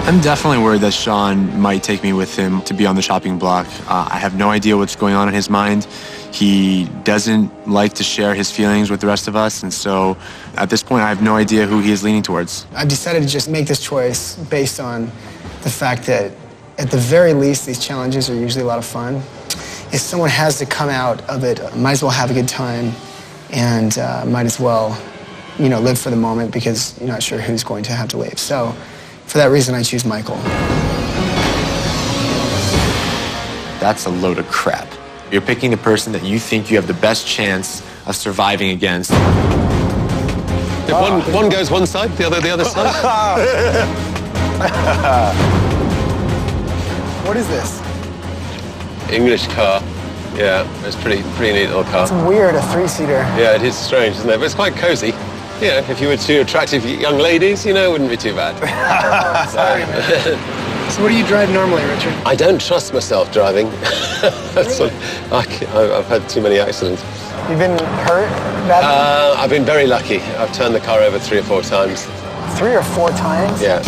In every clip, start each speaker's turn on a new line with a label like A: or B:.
A: I'm definitely worried that Sean might take me with him to be on the chopping block. I have no idea what's going on in his mind. He doesn't like to share his feelings with the rest of us, and so at this point I have no idea who he is leaning towards.
B: I've decided to just make this choice based on the fact that at the very least these challenges are usually a lot of fun. If someone has to come out of it, might as well have a good time and might as well, live for the moment because you're not sure who's going to have to leave. So for that reason, I choose Michael.
A: That's a load of crap. You're picking the person that you think you have the best chance of surviving against.
C: If one goes one side, the other side.
B: What is this?
C: English car. Yeah, it's pretty neat little car.
B: It's weird, a three-seater.
C: Yeah, it is strange, isn't it? But it's quite cozy. Yeah, if you were two attractive young ladies, it wouldn't be too bad.
B: Sorry, man. So what do you drive normally, Richard?
C: I don't trust myself driving. I've had too many accidents.
B: You've been hurt badly?
C: I've been very lucky. I've turned the car over 3 or 4 times.
B: 3 or 4 times?
C: Yeah.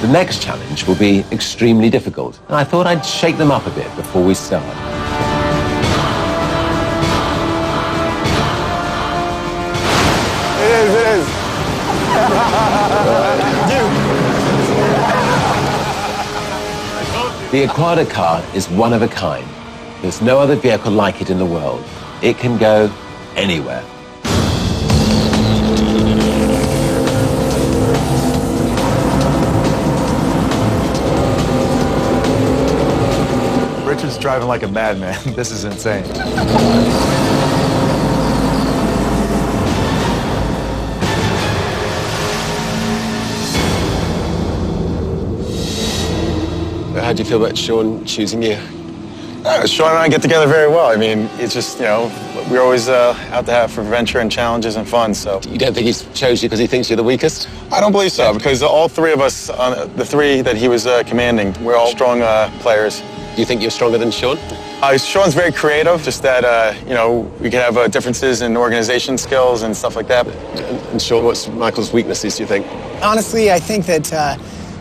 D: The next challenge will be extremely difficult. I thought I'd shake them up a bit before we start.
B: It is.
D: The Aquada car is one of a kind. There's no other vehicle like it in the world. It can go anywhere.
E: Richard's driving like a madman. This is insane.
C: How do you feel about Sean choosing you?
E: Sean and I get together very well. I mean, it's just, we're always out to have for adventure and challenges and fun, so.
C: You don't think he chose you because he thinks you're the weakest?
E: I don't believe so, because all 3 of us, the 3 that he was commanding, we're all strong players.
C: Do you think you're stronger than Sean?
E: Sean's very creative, just that, we can have differences in organization skills and stuff like that.
C: And Sean, what's Michael's weaknesses, do you think?
B: Honestly, I think that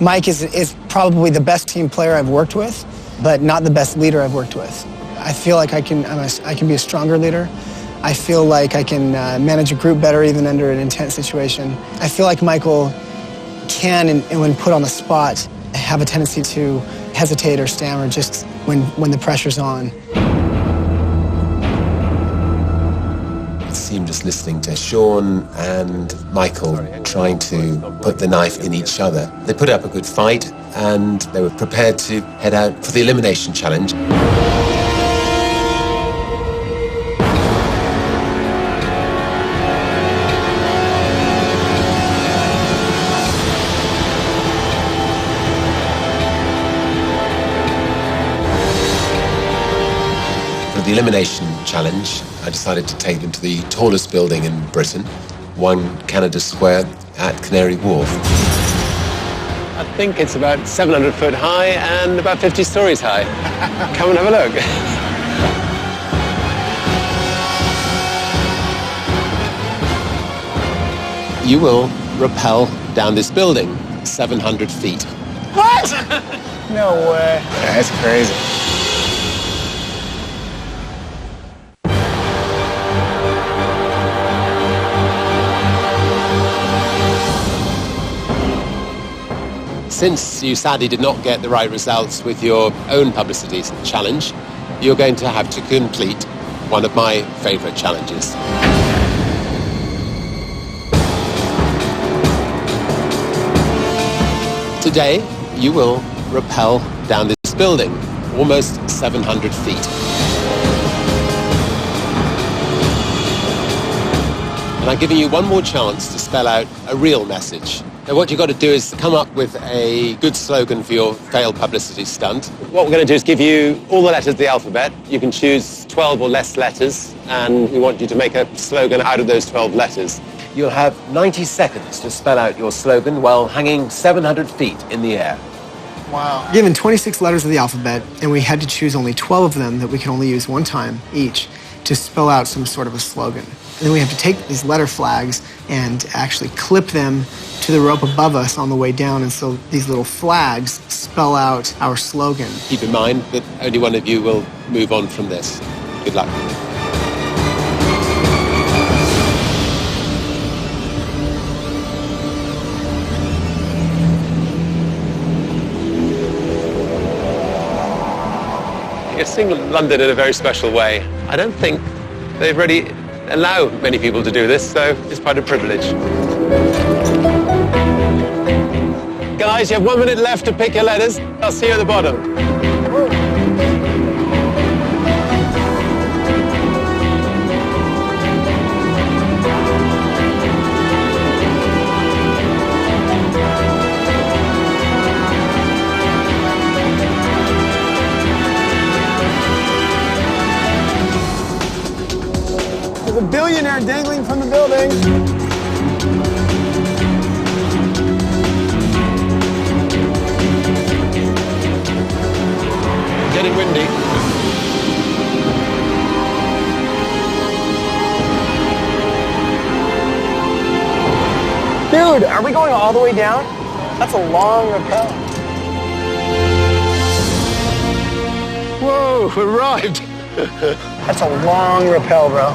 B: Mike is probably the best team player I've worked with, but not the best leader I've worked with. I feel like I can be a stronger leader. I feel like I can manage a group better even under an intense situation. I feel like Michael can, and when put on the spot, have a tendency to hesitate or stammer just when the pressure's on.
D: It seemed just listening to Sean and Michael trying to put the knife in each other. They put up a good fight and they were prepared to head out for the elimination challenge. For the elimination challenge, I decided to take them to the tallest building in Britain, 1 Canada Square at Canary Wharf.
C: I think it's about 700 foot high and about 50 stories high. Come and have a look. You will rappel down this building, 700 feet.
B: What? No way.
E: That's crazy.
C: Since you sadly did not get the right results with your own publicity challenge, you're going to have to complete one of my favorite challenges. Today, you will rappel down this building, almost 700 feet. And I'm giving you one more chance to spell out a real message. Now, what you've got to do is come up with a good slogan for your failed publicity stunt. What we're going to do is give you all the letters of the alphabet. You can choose 12 or less letters, and we want you to make a slogan out of those 12 letters.
D: You'll have 90 seconds to spell out your slogan while hanging 700 feet in the air.
B: Wow. Given 26 letters of the alphabet, and we had to choose only 12 of them that we could only use one time each. to spell out some sort of a slogan. And then we have to take these letter flags and actually clip them to the rope above us on the way down, and so these little flags spell out our slogan.
C: Keep in mind that only one of you will move on from this. Good luck. You're seeing London in a very special way. I don't think they really allow many people to do this, so it's quite a privilege. Guys, you have 1 minute left to pick your letters. I'll see you at the bottom.
B: There's a billionaire dangling from the building.
C: Getting windy.
B: Dude, are we going all the way down? That's a long rappel.
C: Whoa, we arrived.
B: That's a long rappel, bro.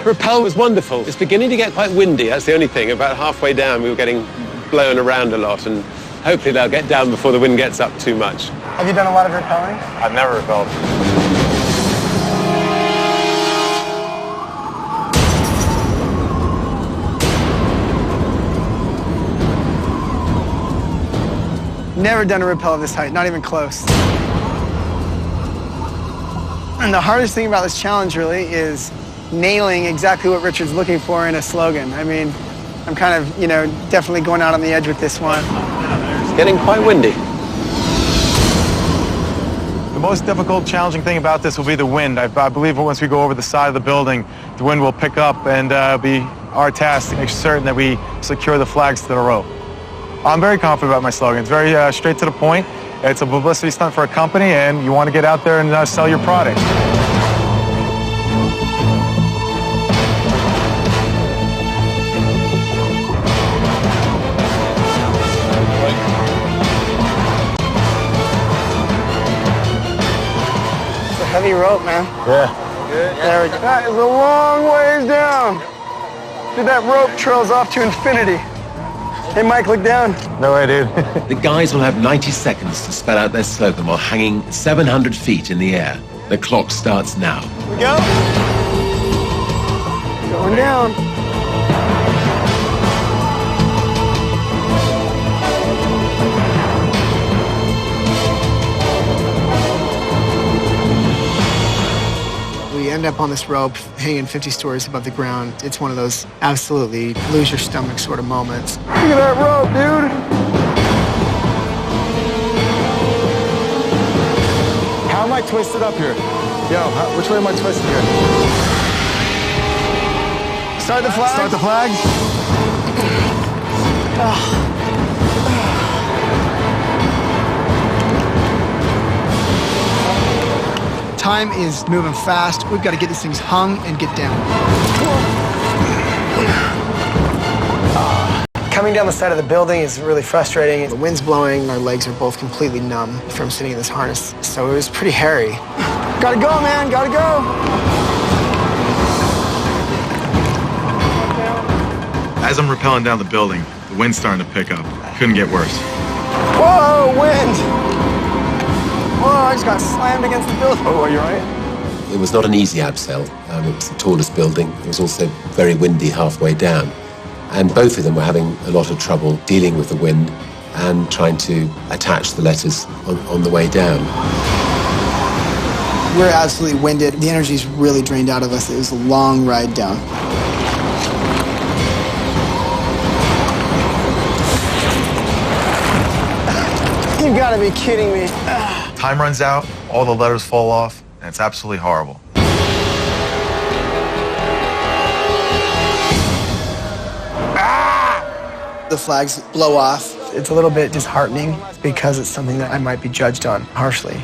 C: Rappel was wonderful. It's beginning to get quite windy, that's the only thing. About halfway down, we were getting blown around a lot, and hopefully they'll get down before the wind gets up too much.
B: Have you done a lot of rappelling?
E: I've never repelled.
B: Never done a rappel of this height, not even close. And the hardest thing about this challenge really is nailing exactly what Richard's looking for in a slogan. I mean, I'm kind of, definitely going out on the edge with this one.
C: It's getting quite windy.
E: The most difficult, challenging thing about this will be the wind. I believe once we go over the side of the building, the wind will pick up, and be our task to make certain that we secure the flags to the rope. I'm very confident about my slogan. It's very straight to the point. It's a publicity stunt for a company, and you want to get out there and sell your product.
B: It's a heavy rope, man.
E: Yeah.
B: Good. There we go. That is a long ways down. Dude, that rope trails off to infinity. Hey, Mike, look down.
E: No way, dude.
D: The guys will have 90 seconds to spell out their slogan while hanging 700 feet in the air. The clock starts now.
B: Here we go. Going down. We end up on this rope hanging 50 stories above the ground. It's one of those absolutely lose your stomach sort of moments. Look at that rope, dude.
E: How am I twisted up here? Yo, which way am I twisted here?
B: Start the flag.
E: Start the flags.
B: Time is moving fast. We've got to get these things hung and get down. Coming down the side of the building is really frustrating. The wind's blowing. Our legs are both completely numb from sitting in this harness. So it was pretty hairy. Gotta go, man. Gotta go.
E: As I'm rappelling down the building, the wind's starting to pick up. Couldn't get worse.
B: Whoa, wind. Whoa, I just got slammed against the building.
E: Oh, are you all right?
D: It was not an easy abseil. It was the tallest building. It was also very windy halfway down. And both of them were having a lot of trouble dealing with the wind and trying to attach the letters on the way down.
B: We're absolutely winded. The energy's really drained out of us. It was a long ride down. You gotta be kidding me.
E: Time runs out, all the letters fall off, and it's absolutely horrible.
B: The flags blow off. It's a little bit disheartening because it's something that I might be judged on harshly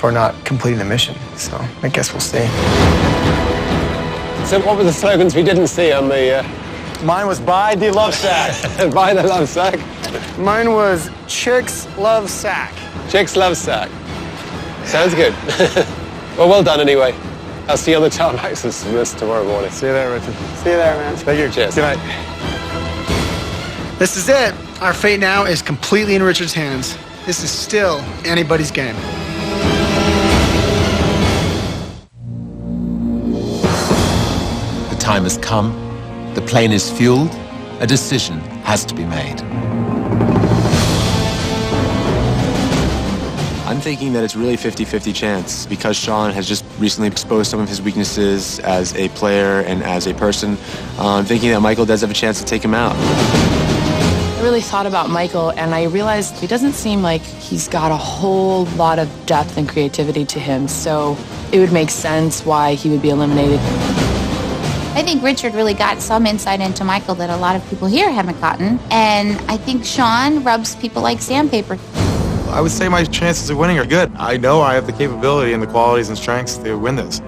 B: for not completing the mission. So I guess we'll see.
C: So what were the slogans we didn't see on the...
E: Mine was buy the love sack.
C: Buy the love sack?
B: Mine was Chicks Love Sack.
C: Chicks love sack. Sounds good. Well done anyway. I'll see you on the tarmac this tomorrow morning.
E: See you there, Richard.
B: See you there, man.
E: Thank you.
C: Cheers.
E: Good night.
B: This is it. Our fate now is completely in Richard's hands. This is still anybody's game.
D: The time has come. The plane is fueled. A decision has to be made.
A: I'm thinking that it's really 50-50 chance because Sean has just recently exposed some of his weaknesses as a player and as a person. I'm thinking that Michael does have a chance to take him out.
F: I really thought about Michael, and I realized he doesn't seem like he's got a whole lot of depth and creativity to him, so it would make sense why he would be eliminated.
G: I think Richard really got some insight into Michael that a lot of people here haven't gotten, and I think Sean rubs people like sandpaper.
E: I would say my chances of winning are good. I know I have the capability and the qualities and strengths to win this.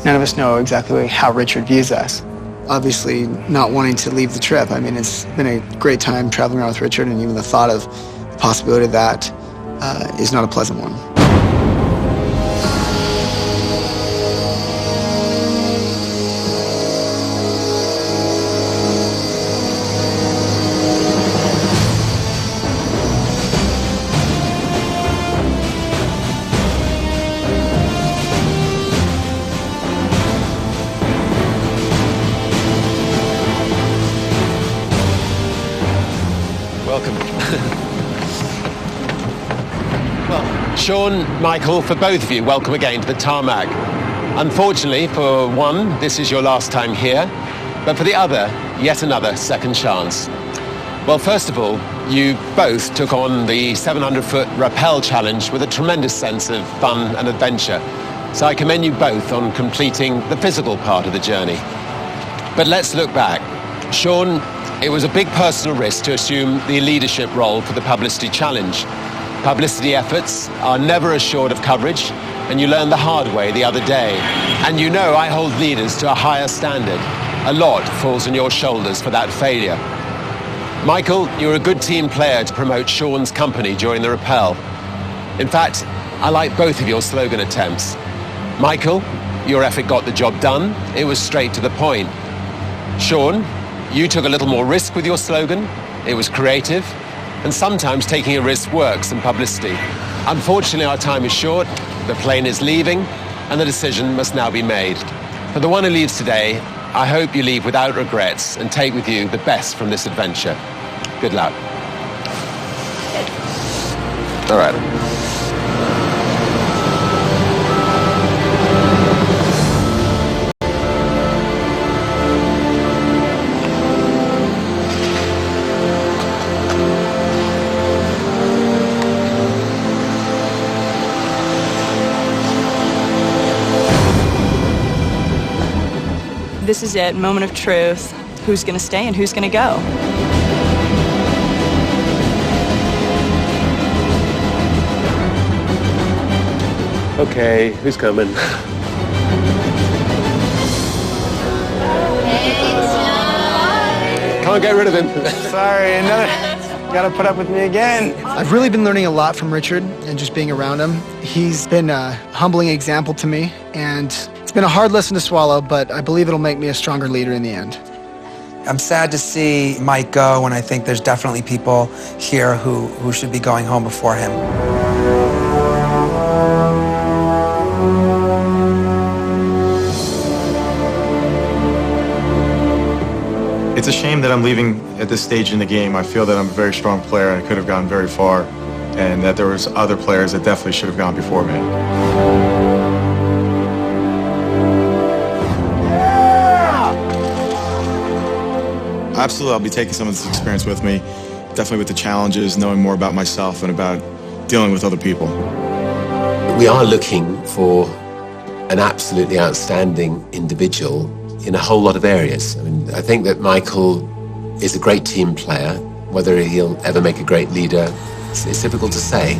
B: None of us know exactly how Richard views us. Obviously, not wanting to leave the trip. I mean, it's been a great time traveling around with Richard, and even the thought of the possibility of that is not a pleasant one.
C: Welcome. Well, Sean, Michael, for both of you, welcome again to the tarmac. Unfortunately, for one, this is your last time here, but for the other, yet another second chance. Well, first of all, you both took on the 700-foot rappel challenge with a tremendous sense of fun and adventure. So I commend you both on completing the physical part of the journey. But let's look back. Sean, it was a big personal risk to assume the leadership role for the publicity challenge. Publicity efforts are never assured of coverage, and you learned the hard way the other day. And you know I hold leaders to a higher standard. A lot falls on your shoulders for that failure. Michael, you're a good team player to promote Sean's company during the rappel. In fact, I like both of your slogan attempts. Michael, your effort got the job done. It was straight to the point. Sean, you took a little more risk with your slogan. It was creative, and sometimes taking a risk works in publicity. Unfortunately, our time is short, the plane is leaving, and the decision must now be made. For the one who leaves today, I hope you leave without regrets and take with you the best from this adventure. Good luck. All right.
F: This is it, moment of truth. Who's gonna stay and who's gonna go?
C: Okay, who's coming? Can't get rid of him.
B: Sorry, gotta put up with me again. I've really been learning a lot from Richard and just being around him. He's been a humbling example to me, and it's been a hard lesson to swallow, but I believe it'll make me a stronger leader in the end.
H: I'm sad to see Mike go, and I think there's definitely people here who should be going home before him.
E: It's a shame that I'm leaving at this stage in the game. I feel that I'm a very strong player and I could have gone very far, and that there was other players that definitely should have gone before me. Absolutely, I'll be taking some of this experience with me, definitely with the challenges, knowing more about myself and about dealing with other people.
D: We are looking for an absolutely outstanding individual in a whole lot of areas. I mean, I think that Michael is a great team player. Whether he'll ever make a great leader, it's difficult to say.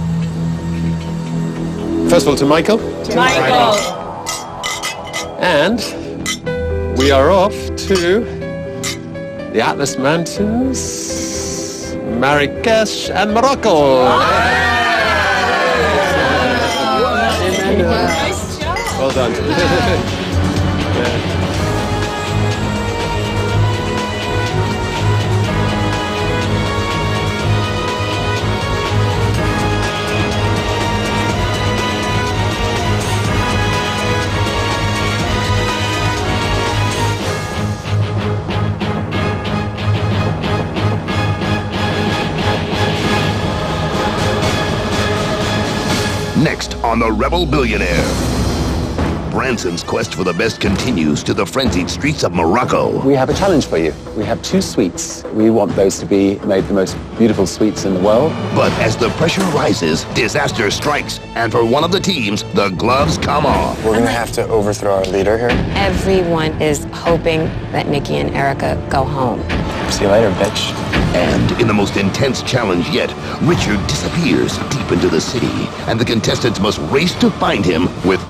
C: First of all, to Michael.
F: Michael.
C: And we are off to the Atlas Mountains, Marrakesh and Morocco.
F: Nice job.
C: Well done.
I: Next on The Rebel Billionaire, Branson's quest for the best continues to the frenzied streets of Morocco.
D: We have a challenge for you. We have 2 suites. We want those to be made the most beautiful suites in the world.
I: But as the pressure rises, disaster strikes, and for one of the teams, the gloves come off.
J: We're going to have to overthrow our leader here.
K: Everyone is hoping that Nikki and Erica go home.
J: See you later, bitch.
I: And in the most intense challenge yet, Richard disappears deep into the city, and the contestants must race to find him with